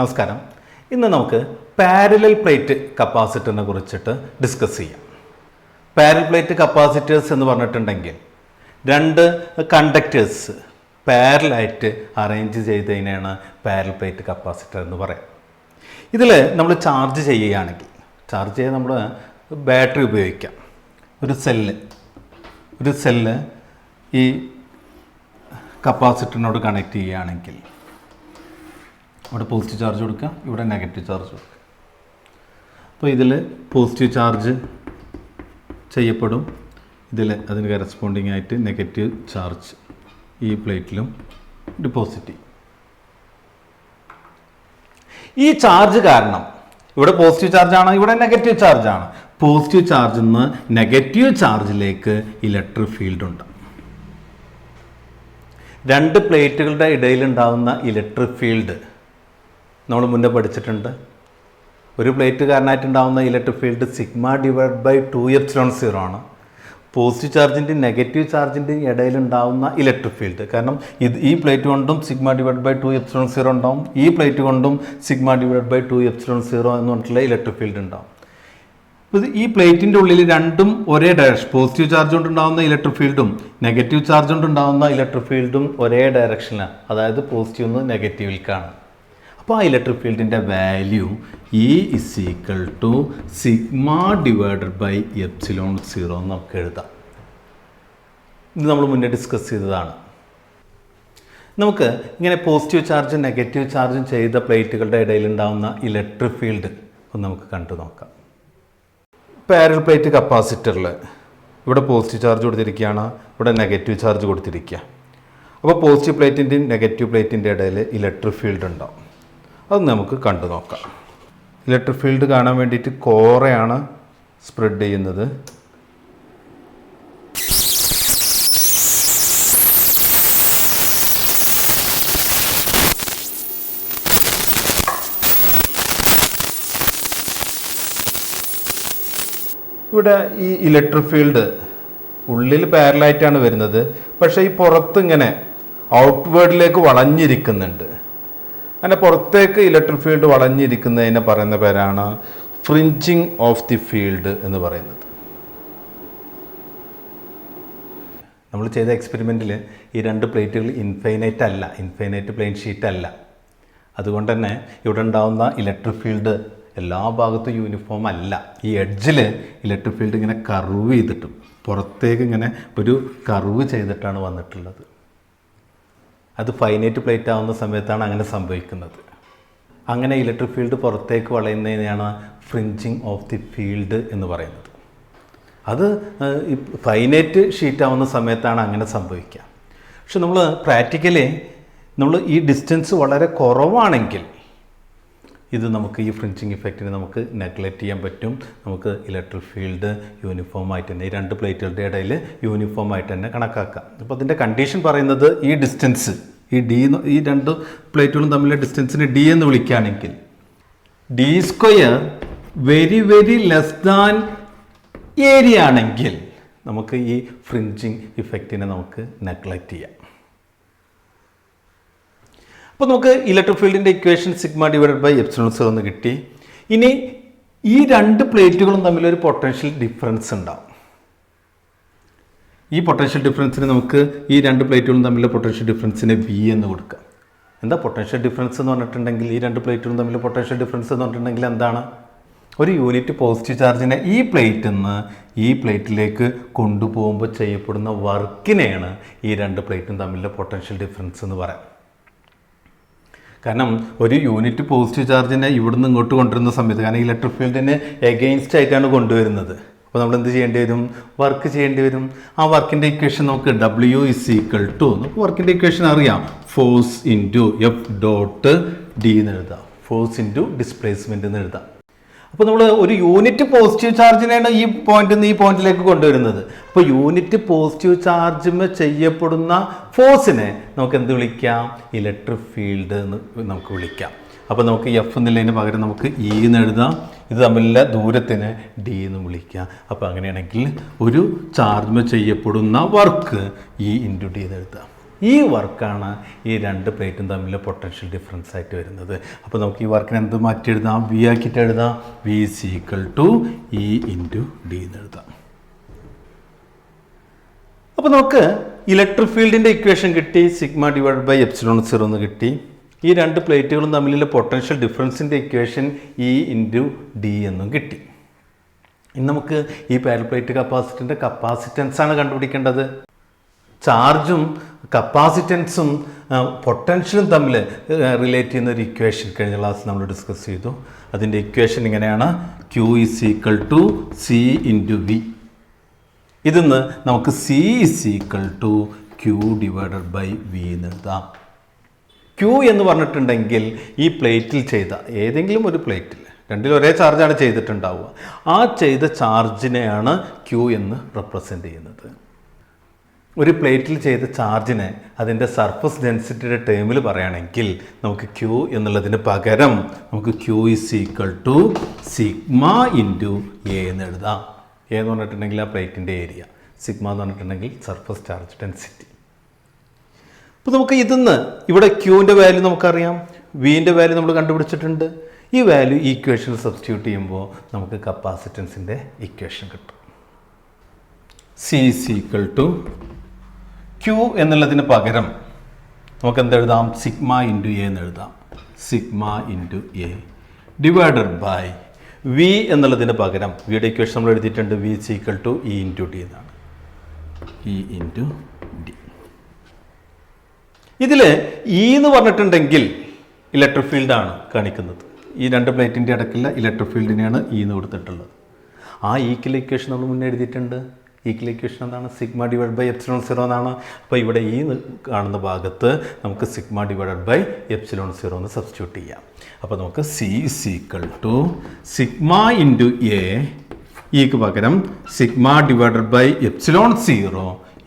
നമസ്കാരം. ഇന്ന് നമുക്ക് പാരലൽ പ്ലേറ്റ് കപ്പാസിറ്ററിനെ കുറിച്ചിട്ട് ഡിസ്കസ് ചെയ്യാം. പാരലൽ പ്ലേറ്റ് കപ്പാസിറ്റേഴ്സ് എന്ന് പറഞ്ഞിട്ടുണ്ടെങ്കിൽ രണ്ട് കണ്ടക്ടേഴ്സ് പാരലായിട്ട് അറേഞ്ച് ചെയ്തതിനാണ് പാരലൽ പ്ലേറ്റ് കപ്പാസിറ്റർ എന്ന് പറയാം. ഇതിൽ നമ്മൾ ചാർജ് ചാർജ് ചെയ്യാൻ നമ്മൾ ബാറ്ററി ഉപയോഗിക്കാം. ഒരു സെല്ല് ഈ കപ്പാസിറ്ററിനോട് കണക്ട് ചെയ്യുകയാണെങ്കിൽ ഇവിടെ പോസിറ്റീവ് ചാർജ് കൊടുക്കുക, ഇവിടെ നെഗറ്റീവ് ചാർജ് കൊടുക്കുക. അപ്പോൾ ഇതിൽ പോസിറ്റീവ് ചാർജ് ചെയ്യപ്പെടും, അതിന് കറസ്പോണ്ടിങ് ആയിട്ട് നെഗറ്റീവ് ചാർജ് ഈ പ്ലേറ്റിലും ഡിപ്പോസിറ്റ് ചെയ്യും. ഈ ചാർജ് കാരണം ഇവിടെ പോസിറ്റീവ് ചാർജാണ്, ഇവിടെ നെഗറ്റീവ് ചാർജാണ്. പോസിറ്റീവ് ചാർജിൽ നിന്ന് നെഗറ്റീവ് ചാർജിലേക്ക് ഇലക്ട്രിക് ഫീൽഡ് ഉണ്ട്. രണ്ട് പ്ലേറ്റുകളുടെ ഇടയിലുണ്ടാകുന്ന ഇലക്ട്രിക് ഫീൽഡ് നമ്മൾ മുന്നേ പഠിച്ചിട്ടുണ്ട്. ഒരു പ്ലേറ്റ് കാരണമായിട്ടുണ്ടാകുന്ന ഇലക്ട്രിക് ഫീൽഡ് σ/2ε0 ആണ്. പോസിറ്റീവ് ചാർജിൻ്റെയും നെഗറ്റീവ് ചാർജിൻ്റെയും ഇടയിലുണ്ടാകുന്ന ഇലക്ട്രിക് ഫീൽഡ് കാരണം ഈ പ്ലേറ്റ് കൊണ്ടും σ/2ε0 ഉണ്ടാവും, ഈ പ്ലേറ്റ് കൊണ്ടും σ/2ε0 എന്ന് പറഞ്ഞിട്ടുള്ള ഇലക്ട്രിക് ഫീൽഡ് ഉണ്ടാവും. ഈ പ്ലേറ്റിൻ്റെ ഉള്ളിൽ രണ്ടും ഒരേ ഡയറക്ഷൻ, പോസിറ്റീവ് ചാർജ് കൊണ്ടുണ്ടാകുന്ന ഇലക്ട്രിക് ഫീൽഡും നെഗറ്റീവ് ചാർജ് കൊണ്ടുണ്ടാകുന്ന ഇലക്ട്രിക് ഫീൽഡും ഒരേ ഡയറക്ഷനിലാണ്, അതായത് പോസിറ്റീവ് നിന്ന് നെഗറ്റീവിലേക്കാണ്. അപ്പോൾ ആ ഇലക്ട്രിക് ഫീൽഡിൻ്റെ വാല്യൂ E = σ/ε0 എന്ന് നമുക്ക് എഴുതാം. ഇത് നമ്മൾ മുന്നേ ഡിസ്കസ് ചെയ്തതാണ്. നമുക്ക് ഇങ്ങനെ പോസിറ്റീവ് ചാർജും നെഗറ്റീവ് ചാർജും ചെയ്ത പ്ലേറ്റുകളുടെ ഇടയിലുണ്ടാകുന്ന ഇലക്ട്രിക് ഫീൽഡ് ഒന്ന് നമുക്ക് കണ്ടു നോക്കാം. പാരലൽ പ്ലേറ്റ് കപ്പാസിറ്ററിൽ ഇവിടെ പോസിറ്റീവ് ചാർജ് കൊടുത്തിരിക്കുകയാണ്, ഇവിടെ നെഗറ്റീവ് ചാർജ് കൊടുത്തിരിക്കുക. അപ്പോൾ പോസിറ്റീവ് പ്ലേറ്റിൻ്റെയും നെഗറ്റീവ് പ്ലേറ്റിൻ്റെ ഇടയിൽ ഇലക്ട്രിക് ഫീൽഡ് ഉണ്ടാവും. അത് നമുക്ക് കണ്ടു നോക്കാം. ഇലക്ട്രിക് ഫീൽഡ് കാണാൻ വേണ്ടിയിട്ട് കോറയാണ് സ്പ്രെഡ് ചെയ്യുന്നത്. ഇവിടെ ഈ ഇലക്ട്രിക് ഫീൽഡ് ഉള്ളിൽ പാരലായിട്ടാണ് വരുന്നത്, പക്ഷേ ഈ പുറത്ത് ഇങ്ങനെ ഔട്ട്വേർഡിലേക്ക് വളഞ്ഞിരിക്കുന്നുണ്ട്. അങ്ങനെ പുറത്തേക്ക് ഇലക്ട്രിക് ഫീൽഡ് വളഞ്ഞിരിക്കുന്നതിനെ പറയുന്ന പേരാണ് ഫ്രിഞ്ചിങ് ഓഫ് ദി ഫീൽഡ് എന്ന് പറയുന്നത്. നമ്മൾ ചെയ്ത എക്സ്പെരിമെൻറ്റിൽ ഈ രണ്ട് പ്ലേറ്റുകൾ ഇൻഫൈനൈറ്റ് പ്ലെയിൻ ഷീറ്റ് അല്ല. അതുകൊണ്ട് തന്നെ ഇവിടെ ഉണ്ടാകുന്ന ഇലക്ട്രിക് ഫീൽഡ് എല്ലാ ഭാഗത്തും യൂണിഫോം അല്ല. ഈ എഡ്ജിൽ ഇലക്ട്രിക് ഫീൽഡ് ഇങ്ങനെ കർവ് ചെയ്തിട്ടും പുറത്തേക്ക് ഇങ്ങനെ ഒരു കർവ് ചെയ്തിട്ടാണ് വന്നിട്ടുള്ളത്. അത് ഫൈനൈറ്റ് പ്ലേറ്റ് ആവുന്ന സമയത്താണ് അങ്ങനെ സംഭവിക്കുന്നത്. അങ്ങനെ ഇലക്ട്രിക് ഫീൽഡ് പുറത്തേക്ക് വളയുന്നതിനെയാണ് ഫ്രിഞ്ചിങ് ഓഫ് ദി ഫീൽഡ് എന്ന് പറയുന്നത്. അത് ഫൈനൈറ്റ് ഷീറ്റ് ആവുന്ന സമയത്താണ് അങ്ങനെ സംഭവിക്കുക. പക്ഷെ നമ്മൾ പ്രാക്ടിക്കലി ഈ ഡിസ്റ്റൻസ് വളരെ കുറവാണെങ്കിൽ ഇത് നമുക്ക് ഈ ഫ്രിഞ്ചിങ് ഇഫക്റ്റിനെ നമുക്ക് നെഗ്ലക്റ്റ് ചെയ്യാൻ പറ്റും. നമുക്ക് ഇലക്ട്രിക് ഫീൽഡ് യൂണിഫോമായിട്ട് തന്നെ ഈ രണ്ട് പ്ലേറ്റുകളുടെ ഇടയിൽ യൂണിഫോമായിട്ട് തന്നെ കണക്കാക്കാം. അപ്പോൾ അതിൻ്റെ കണ്ടീഷൻ പറയുന്നത് ഈ ഡിസ്റ്റൻസ് ഈ രണ്ട് പ്ലേറ്റുകളും തമ്മിലുള്ള ഡിസ്റ്റൻസിന് D എന്ന് വിളിക്കുകയാണെങ്കിൽ D² very very less than area ആണെങ്കിൽ നമുക്ക് ഈ ഫ്രിഞ്ചിങ് ഇഫക്റ്റിനെ നമുക്ക് നെഗ്ലക്റ്റ് ചെയ്യാം. അപ്പോൾ നമുക്ക് ഇലക്ട്രിക് ഫീൽഡിൻ്റെ ഇക്വേഷൻ σ/ε0 എന്ന് കിട്ടി. ഇനി ഈ രണ്ട് പ്ലേറ്റുകളും തമ്മിലൊരു പൊട്ടൻഷ്യൽ ഡിഫറൻസ് ഉണ്ടാവും. ഈ പൊട്ടൻഷ്യൽ ഡിഫറൻസിന് നമുക്ക് ഈ രണ്ട് പ്ലേറ്റുകളും തമ്മിലുള്ള പൊട്ടൻഷ്യൽ ഡിഫറൻസിനെ V എന്ന് കൊടുക്കാം. എന്താ പൊട്ടൻഷ്യൽ ഡിഫറൻസ് എന്ന് പറഞ്ഞിട്ടുണ്ടെങ്കിൽ ഈ രണ്ട് പ്ലേറ്റുകളും തമ്മിലുള്ള പൊട്ടൻഷ്യൽ ഡിഫറൻസ് എന്ന് പറഞ്ഞിട്ടുണ്ടെങ്കിൽ എന്താണ്? ഒരു യൂണിറ്റ് പോസിറ്റീവ് ചാർജിനെ ഈ പ്ലേറ്റിൽ നിന്ന് ഈ പ്ലേറ്റിലേക്ക് കൊണ്ടുപോകുമ്പോൾ ചെയ്യപ്പെടുന്ന വർക്കിനെയാണ് ഈ രണ്ട് പ്ലേറ്റും തമ്മിലുള്ള പൊട്ടൻഷ്യൽ ഡിഫറൻസ് എന്ന് പറയാം. കാരണം ഒരു യൂണിറ്റ് പോസിറ്റീവ് ചാർജിനെ ഇവിടുന്ന് ഇങ്ങോട്ട് കൊണ്ടുവരുന്ന സമയത്ത്, കാരണം ഇലക്ട്രിക് ഫീൽഡിനെ എഗെയിൻസ്റ്റ് ആയിട്ടാണ് കൊണ്ടുവരുന്നത്, അപ്പോൾ നമ്മൾ എന്ത് ചെയ്യേണ്ടി വരും? വർക്ക് ചെയ്യേണ്ടി വരും. ആ വർക്കിൻ്റെ ഇക്വേഷൻ നമുക്ക് W = നമുക്ക് വർക്കിൻ്റെ ഇക്വേഷൻ അറിയാം, ഫോഴ്സ് ഇൻറ്റു F.D എന്ന് എഴുതാം, ഫോഴ്സ് ഇൻറ്റു ഡിസ്പ്ലേസ്മെൻറ്റ് എന്ന് എഴുതാം. അപ്പോൾ നമ്മൾ ഒരു യൂണിറ്റ് പോസിറ്റീവ് ചാർജിനെയാണ് ഈ പോയിന്റിൽ നിന്ന് ഈ പോയിന്റിലേക്ക് കൊണ്ടുവരുന്നത്. അപ്പോൾ യൂണിറ്റ് പോസിറ്റീവ് ചാർജിന് ചെയ്യപ്പെടുന്ന ഫോഴ്സിനെ നമുക്ക് എന്ത് വിളിക്കാം? ഇലക്ട്രിക് ഫീൽഡ് എന്ന് നമുക്ക് വിളിക്കാം. അപ്പോൾ നമുക്ക് F എന്നുള്ളതിന് പകരം നമുക്ക് E എന്ന് എഴുതാം. ഇത് തമ്മിലുള്ള ദൂരത്തിന് D എന്ന് വിളിക്കാം. അപ്പോൾ അങ്ങനെയാണെങ്കിൽ ഒരു ചാർജിന് ചെയ്യപ്പെടുന്ന വർക്ക് E × D എന്ന് എഴുതാം. ഈ വർക്കാണ് ഈ രണ്ട് പ്ലേറ്റും തമ്മിൽ പൊട്ടൻഷ്യൽ ഡിഫറൻസ് ആയിട്ട് വരുന്നത്. അപ്പോൾ നമുക്ക് ഈ വർക്കിനെ എന്ത് മാറ്റി എഴുതാം? വി ആക്കിയിട്ട് എഴുതാം. V is equal to E into D എന്ന് എഴുതാം. അപ്പോൾ നമുക്ക് ഇലക്ട്രിക് ഫീൽഡിൻ്റെ ഇക്വേഷൻ കിട്ടി. സിഗ്മ ഡിവൈഡ് ബൈ എപ്സിലോൺ 0 എന്ന് കിട്ടി. ഈ രണ്ട് പ്ലേറ്റുകളും തമ്മിലുള്ള പൊട്ടൻഷ്യൽ ഡിഫറൻസിൻ്റെ ഇക്വേഷൻ ഇ ഇൻറ്റു ഡി എന്നും കിട്ടി. ഇനി നമുക്ക് ഈ പാരലൽ പ്ലേറ്റ് കപ്പാസിറ്ററിൻ്റെ കപ്പാസിറ്റൻസാണ് കണ്ടുപിടിക്കേണ്ടത്. ചാർജും കപ്പാസിറ്റൻസും പൊട്ടൻഷ്യലും തമ്മിൽ റിലേറ്റ് ചെയ്യുന്ന ഒരു ഇക്വേഷൻ കഴിഞ്ഞ ക്ലാസ്സിൽ നമ്മൾ ഡിസ്കസ് ചെയ്തു. അതിൻ്റെ ഇക്വേഷൻ ഇങ്ങനെയാണ്: Q is equal to C into V. ഇതിന്ന് നമുക്ക് C is equal to Q divided by V എന്ന് എഴുതാം. ക്യൂ എന്ന് പറഞ്ഞിട്ടുണ്ടെങ്കിൽ ഈ പ്ലേറ്റിൽ ചെയ്ത ഏതെങ്കിലും ഒരു പ്ലേറ്റിൽ രണ്ടിലും ഒരേ ചാർജാണ് ചെയ്തിട്ടുണ്ടാവുക. ആ ചെയ്ത ചാർജിനെയാണ് ക്യൂ എന്ന് റെപ്രസെൻ്റ് ചെയ്യുന്നത്. ഒരു പ്ലേറ്റിൽ ചെയ്ത ചാർജിനെ അതിൻ്റെ സർഫസ് ഡെൻസിറ്റിയുടെ ടേമിൽ പറയുകയാണെങ്കിൽ നമുക്ക് ക്യൂ എന്നുള്ളതിന് പകരം നമുക്ക് Q is equal to sigma into A എന്ന് എഴുതാം. എ എന്ന് പറഞ്ഞിട്ടുണ്ടെങ്കിൽ ആ പ്ലേറ്റിൻ്റെ ഏരിയ, സിഗ്മ എന്ന് പറഞ്ഞിട്ടുണ്ടെങ്കിൽ സർഫസ് ചാർജ് ഡെൻസിറ്റി. അപ്പോൾ നമുക്ക് ഇതിന്ന് ഇവിടെ ക്യൂവിൻ്റെ വാല്യൂ നമുക്കറിയാം, വിൻ്റെ വാല്യൂ നമ്മൾ കണ്ടുപിടിച്ചിട്ടുണ്ട്. ഈ വാല്യൂ ഈ ഇക്വേഷനിൽ സബ്സ്റ്റിറ്റ്യൂട്ട് ചെയ്യുമ്പോൾ നമുക്ക് കപ്പാസിറ്റൻസിൻ്റെ ഇക്വേഷൻ കിട്ടും. C is equal to Q എന്നുള്ളതിന് പകരം നമുക്ക് എന്തെഴുതാം? സിഗ്മ ഇൻറ്റു എ എന്ന് എഴുതാം. Sigma into A divided by V എന്നുള്ളതിന് പകരം വിയുടെ ഇക്വേഷൻ നമ്മൾ എഴുതിയിട്ടുണ്ട്. V is equal to E into D എന്നാണ്. E into D. ഇതിൽ ഇ എന്ന് പറഞ്ഞിട്ടുണ്ടെങ്കിൽ ഇലക്ട്രിക് ഫീൽഡാണ് കാണിക്കുന്നത്. ഈ രണ്ട് പ്ലേറ്റിൻ്റെ ഇടയ്ക്കുള്ള ഇലക്ട്രിക് ഫീൽഡിനെയാണ് ഇ എന്ന് കൊടുത്തിട്ടുള്ളത്. ആ ഈക്വൽ ഇക്വേഷൻ നമ്മൾ മുന്നേ എഴുതിയിട്ടുണ്ട്. ഈക്വൽ ഇക്വേഷൻ എന്താണ്? സിഗ്മ ഡിവൈഡ് ബൈ എപ്സിലോൺ 0 എന്നാണ്. അപ്പോൾ ഇവിടെ ഈ കാണുന്ന ഭാഗത്ത് നമുക്ക് സിഗ്മ ഡിവൈഡഡ് ബൈ എപ്സിലോൺ 0 എന്ന് സബ്സ്റ്റിറ്റ്യൂട്ട് ചെയ്യാം. അപ്പോൾ നമുക്ക് C is equal to sigma into A, ഇക്ക് പകരം sigma divided by epsilon 0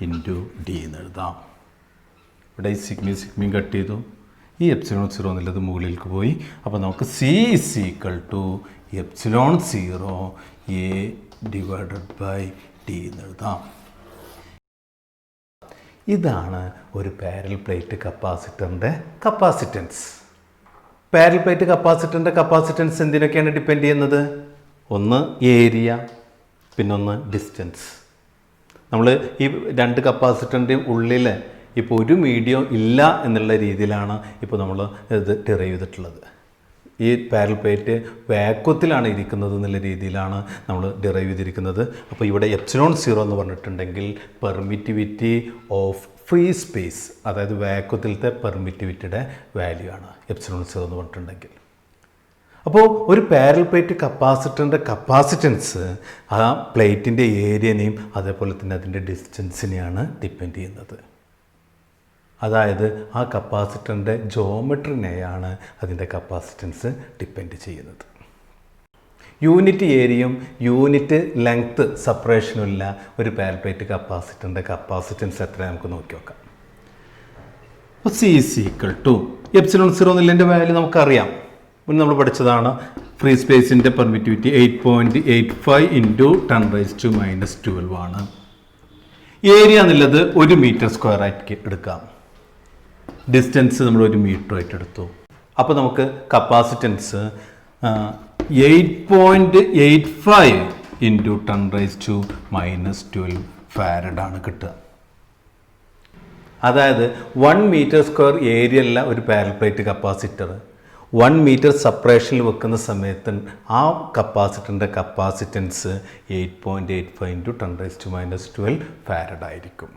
into D എന്ന് എഴുതാം. ഇവിടെ ഈ സിഗ്മയും കട്ട് ചെയ്തു. ഈ എപ്സിലോൺ 0 എന്നുള്ളത് മുകളിലേക്ക് പോയി. അപ്പോൾ നമുക്ക് C is equal to epsilon 0 A divided by D എന്ന് എഴുതാം. ഇതാണ് ഒരു പാരലൽ പ്ലേറ്റ് കപ്പാസിറ്ററിൻ്റെ കപ്പാസിറ്റൻസ്. പാരലൽ പ്ലേറ്റ് കപ്പാസിറ്ററിൻ്റെ കപ്പാസിറ്റൻസ് എന്തിനൊക്കെയാണ് ഡിപ്പെൻഡ് ചെയ്യുന്നത്? ഒന്ന് ഏരിയ, പിന്നൊന്ന് ഡിസ്റ്റൻസ്. നമ്മൾ ഈ രണ്ട് കപ്പാസിറ്ററിൻ്റെയും ഉള്ളിൽ ഇപ്പോൾ ഒരു മീഡിയം ഇല്ല എന്നുള്ള രീതിയിലാണ് ഇപ്പോൾ നമ്മൾ ഇത് ഡിറൈവ് ചെയ്തിട്ടുള്ളത്. ഈ പാരലൽ പ്ലേറ്റ് വാക്വത്തിലാണ് ഇരിക്കുന്നത് എന്നുള്ള രീതിയിലാണ് നമ്മൾ ഡിറൈവ് ചെയ്തിരിക്കുന്നത്. അപ്പോൾ ഇവിടെ എപ്സിലോൺ 0 എന്ന് പറഞ്ഞിട്ടുണ്ടെങ്കിൽ പെർമിറ്റിവിറ്റി ഓഫ് ഫ്രീ സ്പേസ്, അതായത് വാക്വത്തിലത്തെ പെർമിറ്റിവിറ്റിയുടെ വാല്യൂ ആണ് എപ്സിലോൺ 0 എന്ന് പറഞ്ഞിട്ടുണ്ടെങ്കിൽ. അപ്പോൾ ഒരു പാരലൽ പ്ലേറ്റ് കപ്പാസിറ്ററിൻ്റെ കപ്പാസിറ്റൻസ് ആ പ്ലേറ്റിൻ്റെ ഏരിയനെയും അതേപോലെ തന്നെ അതിൻ്റെ ഡിസ്റ്റൻസിനെയാണ് ഡിപ്പെൻഡ് ചെയ്യുന്നത്. അതായത് ആ കപ്പാസിറ്ററിൻ്റെ ജോമെട്രിനെയാണ് അതിൻ്റെ കപ്പാസിറ്റൻസ് ഡിപ്പെൻഡ് ചെയ്യുന്നത്. യൂണിറ്റ് ഏരിയയും യൂണിറ്റ് ലെങ്ത്ത് സെപ്പറേഷനും ഇല്ല ഒരു പാരലൽ പ്ലേറ്റ് കപ്പാസിറ്ററിൻ്റെ കപ്പാസിറ്റൻസ് എത്ര നമുക്ക് നോക്കി നോക്കാം. അപ്പോൾ C is equal to epsilon 0 എന്നുള്ളതിൻ്റെ വാല്യൂ നമുക്കറിയാം, മുന്നേ നമ്മൾ പഠിച്ചതാണ്. ഫ്രീ സ്പേസിൻ്റെ പെർമിറ്റിവിറ്റി 8.85 ഇൻറ്റു 10⁻⁻12 ആണ്. ഏരിയ എന്നുള്ളത് 1 മീറ്റർ സ്ക്വയർ ആയിട്ട് എടുക്കാം. ഡിസ്റ്റൻസ് നമ്മൾ 1 മീറ്റർ ആയിട്ട് എടുത്തു. അപ്പോൾ നമുക്ക് കപ്പാസിറ്റൻസ് 8.85 ഇൻറ്റു 10⁻⁻12 ഫാരഡാണ് കിട്ടുക. അതായത് 1 മീറ്റർ സ്ക്വയർ ഏരിയ അല്ല ഒരു പാരലൽ പ്ലേറ്റ് കപ്പാസിറ്റർ. 1 മീറ്റർ സെപ്പറേഷനിൽ വെക്കുന്ന സമയത്ത് ആ കപ്പാസിറ്ററിൻ്റെ കപ്പാസിറ്റൻസ് 8.85 ഇൻറ്റു 10⁻⁻12 ഫാരഡായിരിക്കും.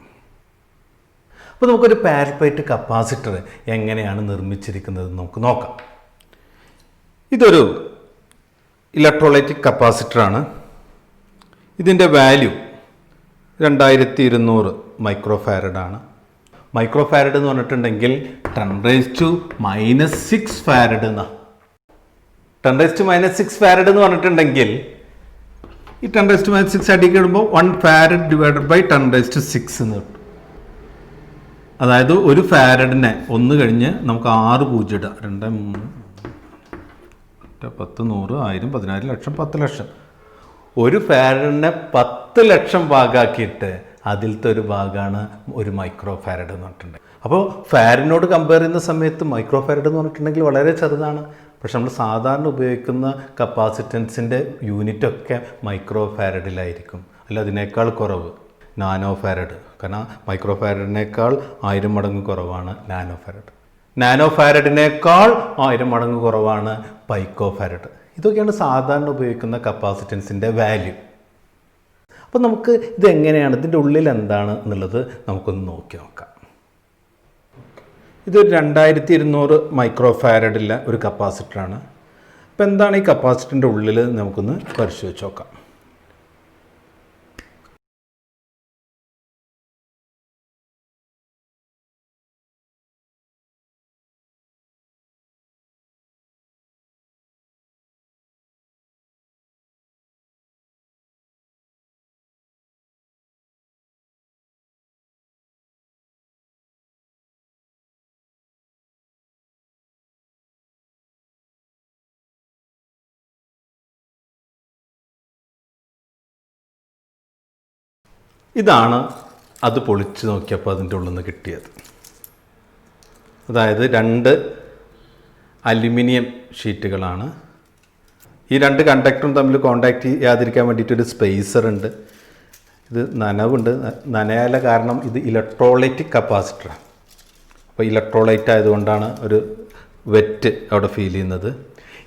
അപ്പോൾ നമുക്കൊരു പാരലൽ പ്ലേറ്റ് കപ്പാസിറ്റർ എങ്ങനെയാണ് നിർമ്മിച്ചിരിക്കുന്നത് നമുക്ക് നോക്കാം. ഇതൊരു ഇലക്ട്രോലൈറ്റിക് കപ്പാസിറ്ററാണ്. ഇതിൻ്റെ വാല്യൂ 2200 മൈക്രോ ഫാരഡാണ്. മൈക്രോ ഫാരഡ് എന്ന് പറഞ്ഞിട്ടുണ്ടെങ്കിൽ 10⁻⁻6 ഫാരഡ് എന്നാണ്. 10⁻⁻6 ഫാരഡ് എന്ന് പറഞ്ഞിട്ടുണ്ടെങ്കിൽ ഈ 10⁻⁻6 അടിക്ക് ഇടുമ്പോൾ 1 ഫാരഡ് ഡിവൈഡഡ് ബൈ 10⁻�6 എന്ന് കിട്ടും. അതായത് ഒരു ഫാരഡിനെ 1 കഴിഞ്ഞ് നമുക്ക് 6 പൂജ്യം ഇടാം. 2, 3, 10, 100, 1000, 10,000, ലക്ഷം, 10 ലക്ഷം. ഒരു ഫാരഡിനെ 10 ലക്ഷം ഭാഗമാക്കിയിട്ട് അതിലത്തെ ഒരു ഭാഗമാണ് ഒരു മൈക്രോ ഫാരഡ് എന്ന് പറഞ്ഞിട്ടുണ്ട്. അപ്പോൾ ഫാരഡിനോട് കമ്പയർ ചെയ്യുന്ന സമയത്ത് മൈക്രോ ഫാരഡ് എന്ന് പറഞ്ഞിട്ടുണ്ടെങ്കിൽ വളരെ ചെറുതാണ്. പക്ഷെ നമ്മൾ സാധാരണ ഉപയോഗിക്കുന്ന കപ്പാസിറ്റൻസിൻ്റെ യൂണിറ്റൊക്കെ മൈക്രോ ഫാരഡിലായിരിക്കും, അല്ല അതിനേക്കാൾ കുറവ് നാനോ ഫാരഡ്. കാരണം മൈക്രോ ഫാരഡിനേക്കാൾ 1000 മടങ്ങ് കുറവാണ് നാനോ ഫാരഡ്. നാനോ ഫാരഡിനേക്കാൾ 1000 മടങ്ങ് കുറവാണ് പൈക്കോ ഫാരഡ്. ഇതൊക്കെയാണ് സാധാരണ ഉപയോഗിക്കുന്ന കപ്പാസിറ്റൻസിൻ്റെ വാല്യൂ. അപ്പോൾ നമുക്ക് ഇതെങ്ങനെയാണ്, ഇതിൻ്റെ ഉള്ളിൽ എന്താണ് എന്നുള്ളത് നമുക്കൊന്ന് നോക്കാം. ഇതൊരു 2200 മൈക്രോ ഫാരഡില്ല ഒരു കപ്പാസിറ്ററാണ്. അപ്പോൾ എന്താണ് ഈ കപ്പാസിറ്ററിൻ്റെ ഉള്ളിൽ നമുക്കൊന്ന് പരിശോധിച്ച് നോക്കാം. ഇതാണ് അത് പൊളിച്ച് നോക്കിയപ്പോൾ അതിൻ്റെ ഉള്ളിൽ നിന്ന് കിട്ടിയത്. അതായത് 2 അലുമിനിയം ഷീറ്റുകളാണ്. ഈ 2 കണ്ടക്ടറും തമ്മിൽ കോണ്ടാക്ട് ചെയ്യാതിരിക്കാൻ വേണ്ടിയിട്ടൊരു സ്പേസർ ഉണ്ട്. ഇത് നനവുണ്ട്, നനയാല കാരണം ഇത് ഇലക്ട്രോലൈറ്റിക് കപ്പാസിറ്ററാണ്. അപ്പോൾ ഇലക്ട്രോലൈറ്റ് ആയതുകൊണ്ടാണ് ഒരു വെറ്റ് അവിടെ ഫീൽ ചെയ്യുന്നത്.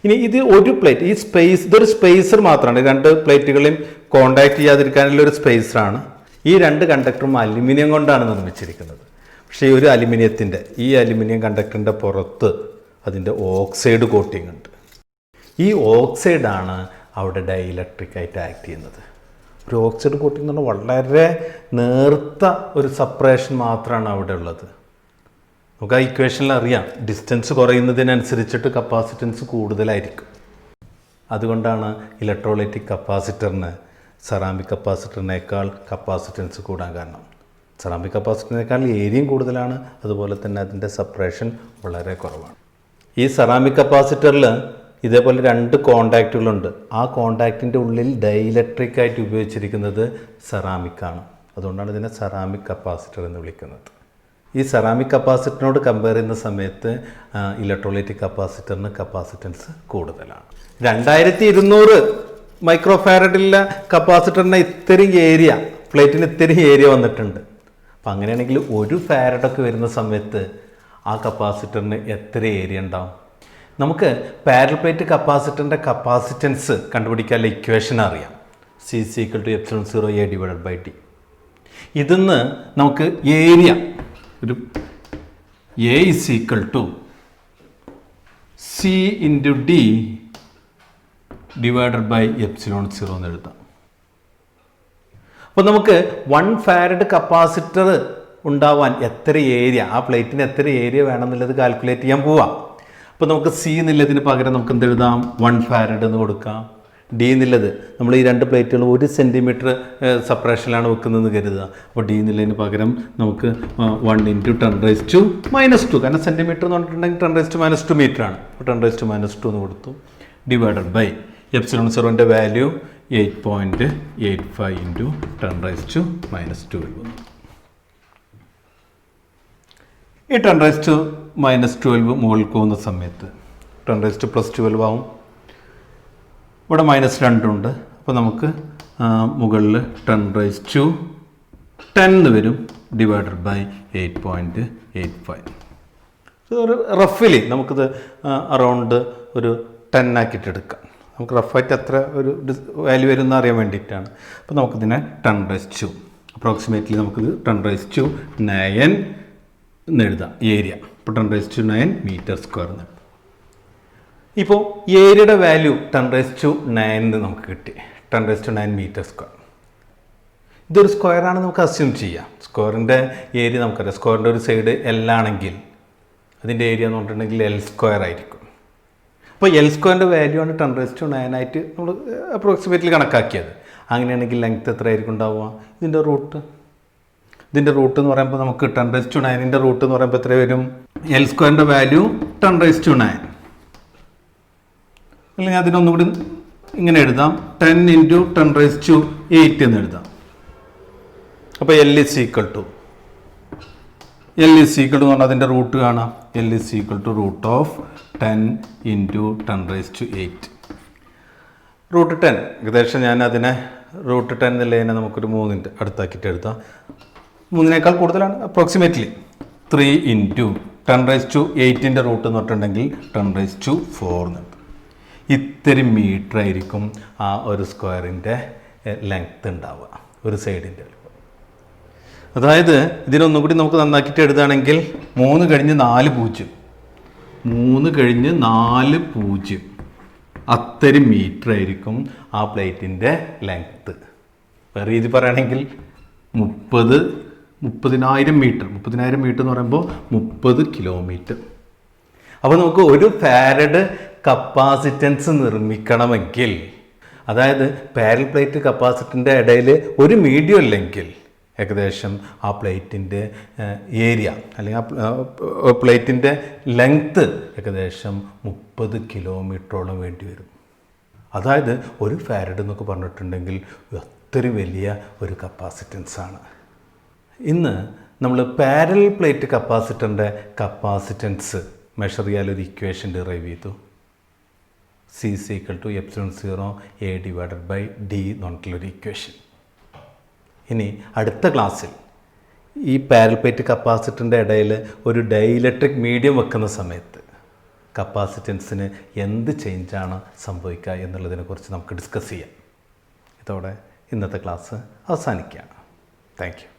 ഇനി ഇത് ഒരു പ്ലേറ്റ്, ഈ സ്പേസ്, ഇതൊരു സ്പേസർ മാത്രമാണ്. 2 പ്ലേറ്റുകളെയും കോണ്ടാക്ട് ചെയ്യാതിരിക്കാനുള്ള ഒരു സ്പേസറാണ്. ഈ 2 കണ്ടക്ടറും അലുമിനിയം കൊണ്ടാണ് നിർമ്മിച്ചിരിക്കുന്നത്. പക്ഷേ ഈ ഒരു അലുമിനിയത്തിൻ്റെ, ഈ അലുമിനിയം കണ്ടക്ടറിൻ്റെ പുറത്ത് അതിൻ്റെ ഓക്സൈഡ് കോട്ടിംഗ് ഉണ്ട്. ഈ ഓക്സൈഡാണ് അവിടെ ഡൈഇലക്ട്രിക്കായിട്ട് ആക്ട് ചെയ്യുന്നത്. ഒരു ഓക്സൈഡ് കോട്ടിംഗ് എന്ന് പറഞ്ഞാൽ വളരെ നേർത്ത ഒരു സെപ്പറേഷൻ മാത്രമാണ് അവിടെ ഉള്ളത്. നമുക്ക് ആ ഇക്വേഷനിൽ അറിയാം, ഡിസ്റ്റൻസ് കുറയുന്നതിനനുസരിച്ചിട്ട് കപ്പാസിറ്റൻസ് കൂടുതലായിരിക്കും. അതുകൊണ്ടാണ് ഇലക്ട്രോലൈറ്റിക് കപ്പാസിറ്ററിന് സെറാമിക് കപ്പാസിറ്ററിനേക്കാൾ കപ്പാസിറ്റൻസ് കൂടാൻ കാരണം. സെറാമിക് കപ്പാസിറ്ററിനേക്കാൾ ഏരിയയും കൂടുതലാണ്, അതുപോലെ തന്നെ അതിൻ്റെ സെപ്പറേഷൻ വളരെ കുറവാണ്. ഈ സെറാമിക് കപ്പാസിറ്ററിൽ ഇതേപോലെ 2 കോണ്ടാക്റ്റുകളുണ്ട്. ആ കോണ്ടാക്റ്റിൻ്റെ ഉള്ളിൽ ഡൈഇലക്ട്രിക്കായിട്ട് ഉപയോഗിച്ചിരിക്കുന്നത് സെറാമിക്കാണ്. അതുകൊണ്ടാണ് ഇതിനെ സെറാമിക് കപ്പാസിറ്റർ എന്ന് വിളിക്കുന്നത്. ഈ സെറാമിക് കപ്പാസിറ്ററിനോട് കമ്പയർ ചെയ്യുന്ന സമയത്ത് ഇലക്ട്രോലൈറ്റിക് കപ്പാസിറ്ററിന് കപ്പാസിറ്റൻസ് കൂടുതലാണ്. 2200 മൈക്രോ ഫാരഡില്ല കപ്പാസിറ്ററിന് ഇത്രയും ഏരിയ, പ്ലേറ്റിന് ഇത്രയും ഏരിയ വന്നിട്ടുണ്ട്. അപ്പം അങ്ങനെയാണെങ്കിൽ 1 ഫാരഡൊക്കെ വരുന്ന സമയത്ത് ആ കപ്പാസിറ്ററിന് എത്ര ഏരിയ ഉണ്ടാവും? നമുക്ക് പാരലൽ പ്ലേറ്റ് കപ്പാസിറ്ററിൻ്റെ കപ്പാസിറ്റൻസ് കണ്ടുപിടിക്കാനുള്ള ഇക്വേഷൻ അറിയാം. C=ε0A/d. ഇതിന്ന് നമുക്ക് ഏരിയ, ഒരു A = C/d /ε0 എന്ന് എഴുതാം. അപ്പോൾ നമുക്ക് 1 ഫാരഡ് കപ്പാസിറ്റർ ഉണ്ടാവാൻ എത്ര ഏരിയ, ആ പ്ലേറ്റിന് എത്ര ഏരിയ വേണമെന്നുള്ളത് കാൽക്കുലേറ്റ് ചെയ്യാൻ പോവാം. അപ്പോൾ നമുക്ക് C എന്നുള്ളതിന് പകരം നമുക്ക് എന്തെഴുതാം? 1 ഫാരഡ് എന്ന് കൊടുക്കാം. D എന്നുള്ളത്, നമ്മൾ ഈ 2 പ്ലേറ്റുകൾ 1 സെൻറ്റിമീറ്റർ സെപ്പറേഷനിലാണ് വെക്കുന്നതെന്ന് കരുതുക. അപ്പോൾ D എന്നുള്ളതിന് പകരം നമുക്ക് 1 × 10⁻², കാരണം സെൻറ്റിമീറ്റർ എന്ന് പറഞ്ഞിട്ടുണ്ടെങ്കിൽ 10⁻² മീറ്ററാണ്. അപ്പോൾ 10⁻² എന്ന് കൊടുത്തു. /ε0ൻ്റെ വാല്യൂ 8.85 × 10⁻². ഈ 10⁻² മുകളിൽ പോകുന്ന സമയത്ത് 10⁻+12 ആവും. ഇവിടെ -2 ഉണ്ട്. അപ്പോൾ നമുക്ക് മുകളിൽ 10⁻10 വരും, /8.85. ഒരു റഫിലി നമുക്കിത് അറൗണ്ട് ഒരു 10 ആക്കിയിട്ട് എടുക്കാം. നമുക്ക് റഫായിട്ട് എത്ര ഒരു വാല്യൂ വരും എന്ന് അറിയാൻ വേണ്ടിയിട്ടാണ്. അപ്പോൾ നമുക്കിതിനെ 10⁻, അപ്രോക്സിമേറ്റ്ലി നമുക്കിത് 10⁻9 എന്ന് എഴുതാം ഏരിയ. അപ്പോൾ 10⁻9 m². ഇപ്പോൾ ഏരിയയുടെ വാല്യൂ 10⁻9 നമുക്ക് കിട്ടി. 10⁻9 m². ഇതൊരു സ്ക്വയറാണ് നമുക്ക് അസ്യൂം ചെയ്യാം. സ്ക്വയറിൻ്റെ ഏരിയ നമുക്കറിയാം. സ്ക്വയറിൻ്റെ ഒരു സൈഡ് L ആണെങ്കിൽ അതിൻ്റെ ഏരിയ എന്ന് പറഞ്ഞിട്ടുണ്ടെങ്കിൽ L² ആയിരിക്കും. അപ്പോൾ L² വാല്യൂ ആണ് 10⁻9 ആയിട്ട് നമ്മൾ അപ്രോക്സിമേറ്റ്ലി കണക്കാക്കിയത്. അങ്ങനെയാണെങ്കിൽ ലെങ്ത് എത്ര ആയിരിക്കും ഉണ്ടാവുക? ഇതിൻ്റെ റൂട്ട് എന്ന് പറയുമ്പോൾ നമുക്ക് 10⁻9ൻ്റെ റൂട്ട് എന്ന് പറയുമ്പോൾ എത്ര വരും? L² value 10⁻9. അല്ലെങ്കിൽ അതിനൊന്നുകൂടി ഇങ്ങനെ എഴുതാം, 10 × 10⁸ എന്ന് എഴുതാം. അപ്പോൾ L = L is equal to എന്ന് പറഞ്ഞാൽ അതിൻ്റെ റൂട്ട് കാണാം. L is equal to root of 10 into 10⁸. Root 10 ഏകദേശം ഞാൻ അതിനെ റൂട്ട് 10 എന്നുള്ളതിനെ നമുക്കൊരു 3 അടുത്താക്കിയിട്ട് എഴുതാം. 3 കൂടുതലാണ് അപ്രോക്സിമേറ്റ്ലി. 3 ഇൻറ്റു 10⁸ റൂട്ട് എന്ന് പറഞ്ഞിട്ടുണ്ടെങ്കിൽ 10⁴ എന്നുണ്ട്. ഇത്തിരി മീറ്റർ ആയിരിക്കും ആ ഒരു സ്ക്വയറിൻ്റെ ലെങ്ത് ഉണ്ടാവുക, ഒരു സൈഡിൻ്റെ. അതായത് ഇതിനൊന്നും കൂടി നമുക്ക് നന്നാക്കിയിട്ട് എഴുതുകയാണെങ്കിൽ 3 കഴിഞ്ഞ് 4 പൂജ്യം, 3 കഴിഞ്ഞ് 4 പൂജ്യം അത്തരം മീറ്റർ ആയിരിക്കും ആ പ്ലേറ്റിൻ്റെ ലെങ്ത്ത്. വേറെ രീതി പറയുകയാണെങ്കിൽ 30,000 മീറ്റർ. 30,000 മീറ്റർ എന്ന് പറയുമ്പോൾ 30 കിലോമീറ്റർ. അപ്പോൾ നമുക്ക് ഒരു ഫാരഡ് കപ്പാസിറ്റൻസ് നിർമ്മിക്കണമെങ്കിൽ, അതായത് പാരൽ പ്ലേറ്റ് കപ്പാസിറ്ററിൻ്റെ ഇടയിൽ ഒരു മീഡിയം ഇല്ലെങ്കിൽ ഏകദേശം ആ പ്ലേറ്റിൻ്റെ ഏരിയ അല്ലെങ്കിൽ ആ പ്ലേറ്റിൻ്റെ ലെങ്ത്ത് ഏകദേശം 30 കിലോമീറ്ററോളം വേണ്ടി വരും. അതായത് ഒരു ഫാരഡ് എന്നൊക്കെ പറഞ്ഞിട്ടുണ്ടെങ്കിൽ അത്രയും വലിയ ഒരു കപ്പാസിറ്റൻസാണ്. ഇന്ന് നമ്മൾ പാരൽ പ്ലേറ്റ് കപ്പാസിറ്ററിൻ്റെ കപ്പാസിറ്റൻസ് മെഷർ ചെയ്യാനൊരു ഇക്വേഷൻ ഡിറൈവ് ചെയ്തു. C is equal to ε0 A divided by D എന്ന് പറഞ്ഞിട്ടുള്ളൊരു ഇക്വേഷൻ. ഇനി അടുത്ത ക്ലാസ്സിൽ ഈ പാരൽ പ്ലേറ്റ് കപ്പാസിറ്ററിൻ്റെ ഇടയിൽ ഒരു ഡൈഇലക്ട്രിക് മീഡിയം വെക്കുന്ന സമയത്ത് കപ്പാസിറ്റൻസിന് എന്ത് ചേഞ്ചാണ് സംഭവിക്കുക എന്നുള്ളതിനെക്കുറിച്ച് നമുക്ക് ഡിസ്കസ് ചെയ്യാം. ഇതോടെ ഇന്നത്തെ ക്ലാസ് അവസാനിക്കുകയാണ്. Thank you.